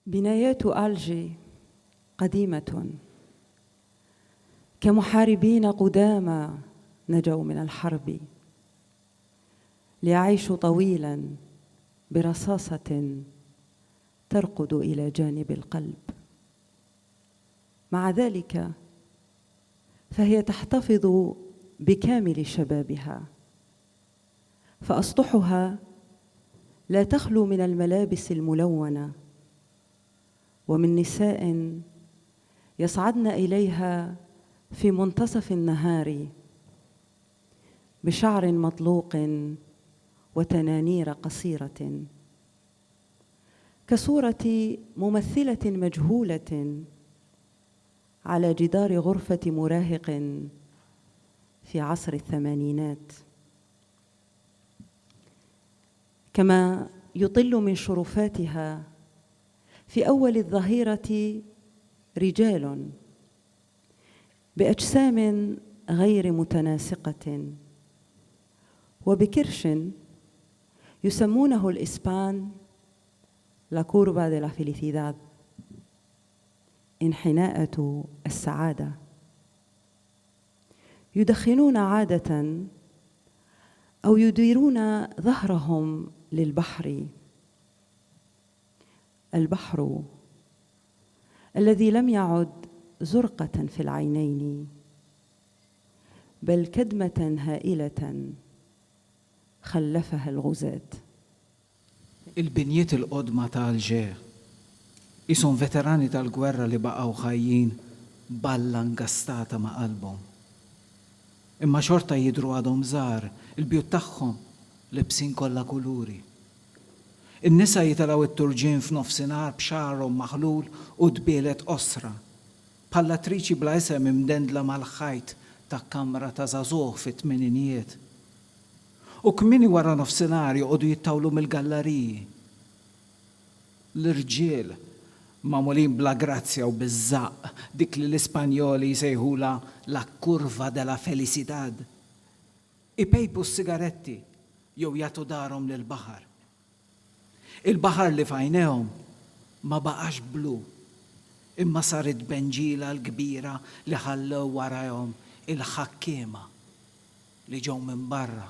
بنايات ألجي قديمة كمحاربين قدامى نجوا من الحرب ليعيشوا طويلا برصاصة ترقد إلى جانب القلب. مع ذلك فهي تحتفظ بكامل شبابها، فأسطحها لا تخلو من الملابس الملونة ومن نساء يصعدن إليها في منتصف النهار بشعر مطلوق وتنانير قصيرة، كصورة ممثلة مجهولة على جدار غرفة مراهق في عصر الثمانينات. كما يطل من شرفاتها في أول الظهيرة رجال بأجسام غير متناسقة وبكرش يسمونه الإسبان لا كوربا دي لا فيليسيداد، انحناءة السعادة. يدخنون عادة أو يديرون ظهرهم للبحر، البحر الذي لم يعد زرقة في العينين بل كدمة هائلة خلفها الغزاة. Il-binjiet il-qodma tal-ġe jisom veterani tal-gwerra li baqgħu ħajjin balla ngastata ma' qalbhom. Imma xorta jidhru għadhom żgħar, il-bjut tagħhom libsin kollha kuluri. In-nisa jitalgħu it-turġien f'nofsinhar b'xagħarhom maħlul u dbielet qosra, bħalla triċi bla isem imdendla mal-ħajt ta' kamra ta' żagħżugħ fit-tmeninijiet. U kmini wara nofsinhar joqogħdu jittawlu mill-galleriji. L-irġiel magħmulin bla grazzja u biż-żaq dik li l-Ispanjoli jsejħula la kurva della felicidad. Ipejpu s-sigaretti jew jagħtu darhom lill-baħar. Il-baħar li f'għajnejhom ma baqax blu, imma saret benġila l-kbira li ħallew warahom il-ħakkiema li ġew minn barra